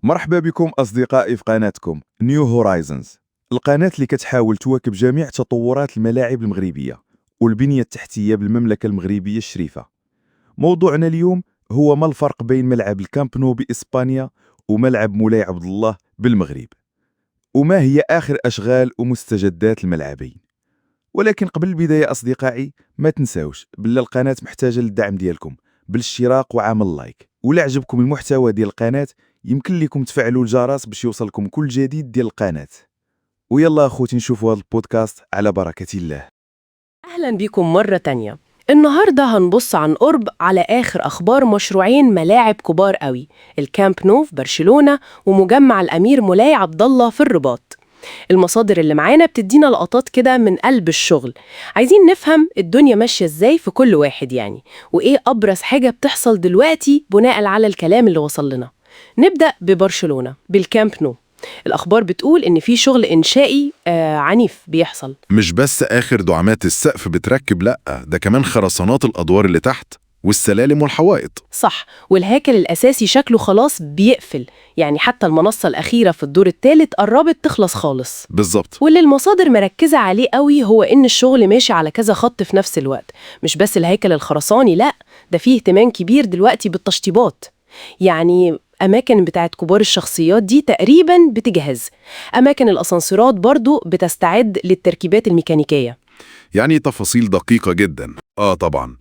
مرحبا بكم أصدقائي في قناتكم نيو هورايزنز، القناة اللي كتحاول تواكب جميع تطورات الملاعب المغربية والبنية التحتية بالمملكة المغربية الشريفة. موضوعنا اليوم هو ما الفرق بين ملعب الكامب نو بإسبانيا وملعب مولاي عبد الله بالمغرب، وما هي آخر أشغال ومستجدات الملعبين. ولكن قبل البداية أصدقائي ما تنساوش بلا القناة محتاجة للدعم ديالكم بالاشتراك وعمل لايك، ولا عجبكم المحتوى ديال القناة يمكن لكم تفعلوا الجرس باش يوصلكم كل جديد ديال القناة. ويلا أخوتي نشوفوا هذا البودكاست على بركة الله. أهلا بكم مرة تانية. النهاردة هنبص عن قرب على آخر أخبار مشروعين ملاعب كبار قوي، الكامب نو في برشلونة ومجمع الأمير مولاي عبد الله في الرباط. المصادر اللي معانا بتدينا لقطات كده من قلب الشغل، عايزين نفهم الدنيا ماشية ازاي في كل واحد يعني، وإيه أبرز حاجة بتحصل دلوقتي بناء على الكلام اللي وصل لنا. نبدأ ببرشلونة بالكامب نو. الأخبار بتقول إن في شغل إنشائي عنيف بيحصل. مش بس آخر دعامات السقف بتركب، لأ ده كمان خرسانات الأدوار اللي تحت والسلالم والحوائط. صح، والهيكل الأساسي شكله خلاص بيقفل، يعني حتى المنصة الأخيرة في الدور الثالث قربت تخلص خالص. بالظبط. واللي المصادر مركزة عليه قوي هو إن الشغل ماشي على كذا خط في نفس الوقت، مش بس الهيكل الخرساني، لأ ده فيه اهتمام كبير دلوقتي بالتشطيبات. يعني أماكن بتاعت كبار الشخصيات دي تقريباً بتجهز، أماكن الأسانسيرات برضو بتستعد للتركيبات الميكانيكية. يعني تفاصيل دقيقة جدا. طبعا،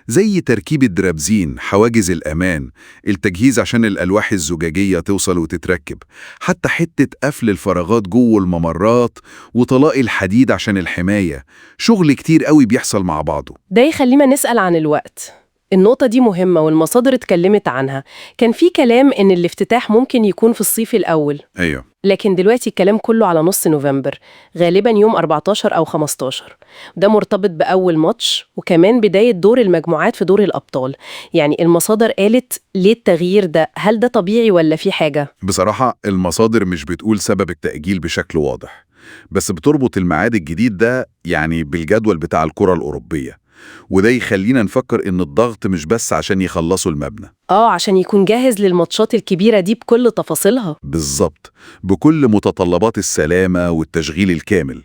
زي تركيب الدرابزين، حواجز الأمان، التجهيز عشان الألواح الزجاجية توصل وتتركب، حتى حتة قفل الفراغات جوه الممرات وطلاء الحديد عشان الحماية. شغل كتير قوي بيحصل مع بعضه. ده يخلينا نسأل عن الوقت. النقطة دي مهمة والمصادر اتكلمت عنها. كان في كلام إن الافتتاح ممكن يكون في الصيف الأول، أيوه، لكن دلوقتي الكلام كله على نص نوفمبر، غالبا يوم 14 أو 15. ده مرتبط بأول ماتش وكمان بداية دور المجموعات في دور الأبطال. يعني المصادر قالت ليه التغيير ده؟ هل ده طبيعي ولا في حاجة؟ بصراحة المصادر مش بتقول سبب التأجيل بشكل واضح، بس بتربط الميعاد الجديد ده يعني بالجدول بتاع الكرة الأوروبية، وده يخلينا نفكر إن الضغط مش بس عشان يخلصوا المبنى. عشان يكون جاهز للماتشات الكبيرة دي بكل تفاصيلها. بالظبط، بكل متطلبات السلامة والتشغيل الكامل.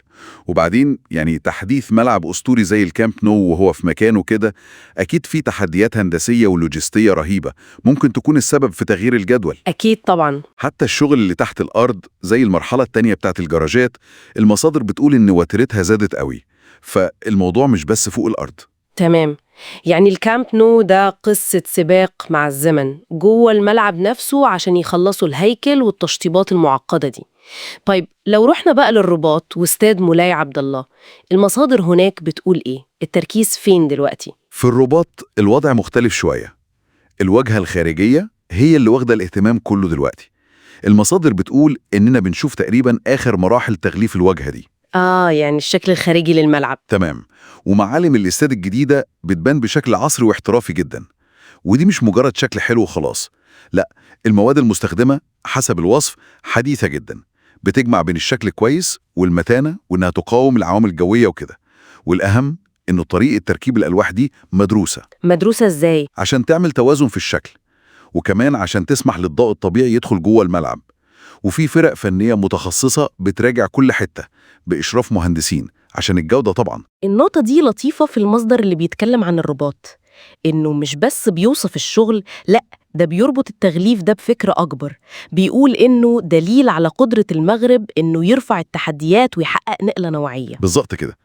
وبعدين يعني تحديث ملعب أسطوري زي الكامب نو وهو في مكانه كده، أكيد في تحديات هندسية ولوجستية رهيبة ممكن تكون السبب في تغيير الجدول. أكيد طبعاً. حتى الشغل اللي تحت الأرض زي المرحلة التانية بتاعت الجراجات، المصادر بتقول إن وتيرتها زادت قوي، فالموضوع مش بس فوق الأرض. تمام، يعني الكامب نو ده قصة سباق مع الزمن جوه الملعب نفسه عشان يخلصوا الهيكل والتشطيبات المعقدة دي. طيب لو رحنا بقى للرباط واستاد مولاي عبد الله، المصادر هناك بتقول إيه؟ التركيز فين دلوقتي؟ في الرباط الوضع مختلف شوية. الواجهة الخارجية هي اللي واخدة الاهتمام كله دلوقتي. المصادر بتقول إننا بنشوف تقريبا آخر مراحل تغليف الواجهة دي. يعني الشكل الخارجي للملعب. تمام، ومعالم الاستاد الجديدة بتبان بشكل عصري واحترافي جدا. ودي مش مجرد شكل حلو وخلاص، لا، المواد المستخدمة حسب الوصف حديثة جدا، بتجمع بين الشكل كويس والمتانة وإنها تقاوم العوامل الجوية وكده. والأهم إنه طريقة تركيب الألواح دي مدروسة. مدروسة إزاي؟ عشان تعمل توازن في الشكل، وكمان عشان تسمح للضوء الطبيعي يدخل جوه الملعب. وفي فرق فنية متخصصة بتراجع كل حتة بإشراف مهندسين عشان الجودة طبعا. النقطة دي لطيفة في المصدر اللي بيتكلم عن الرباط، إنه مش بس بيوصف الشغل، لأ ده بيربط التغليف ده بفكرة أكبر. بيقول إنه دليل على قدرة المغرب إنه يرفع التحديات ويحقق نقلة نوعية. بالظبط كده.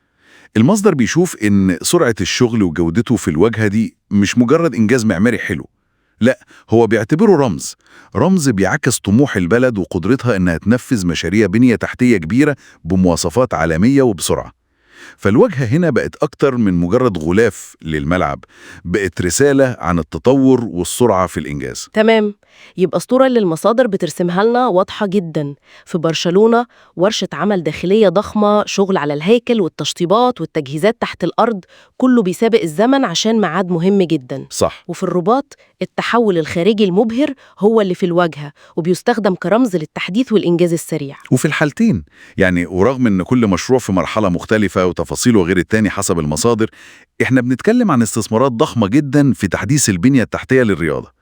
المصدر بيشوف إن سرعة الشغل وجودته في الواجهة دي مش مجرد إنجاز معماري حلو، لا، هو بيعتبره رمز بيعكس طموح البلد وقدرتها إنها تنفذ مشاريع بنية تحتية كبيرة بمواصفات عالمية وبسرعة. فالواجهة هنا بقت أكتر من مجرد غلاف للملعب، بقت رسالة عن التطور والسرعة في الإنجاز. تمام، يبقى الصورة اللي المصادر بترسمها لنا واضحة جدا. في برشلونة ورشة عمل داخلية ضخمة، شغل على الهيكل والتشطيبات والتجهيزات تحت الأرض، كله بيسابق الزمن عشان ميعاد مهم جدا. صح. وفي الرباط التحول الخارجي المبهر هو اللي في الواجهة، وبيستخدم كرمز للتحديث والإنجاز السريع. وفي الحالتين يعني، ورغم إن كل مشروع في مرحلة مختلفة وتفاصيله غير التاني حسب المصادر، إحنا بنتكلم عن استثمارات ضخمة جدا في تحديث البنية التحتية للرياضة.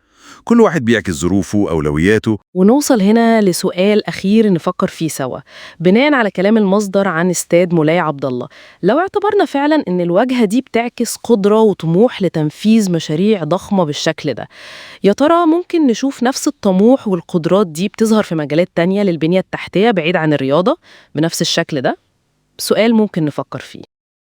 كل واحد بيعكس ظروفه أولوياته. ونوصل هنا لسؤال أخير نفكر فيه سوا بناء على كلام المصدر عن استاد مولاي عبد الله. لو اعتبرنا فعلا إن الواجهة دي بتعكس قدرة وطموح لتنفيذ مشاريع ضخمة بالشكل ده، يا ترى ممكن نشوف نفس الطموح والقدرات دي بتظهر في مجالات تانية للبنية التحتية بعيد عن الرياضة بنفس الشكل ده؟ سؤال ممكن نفكر فيه.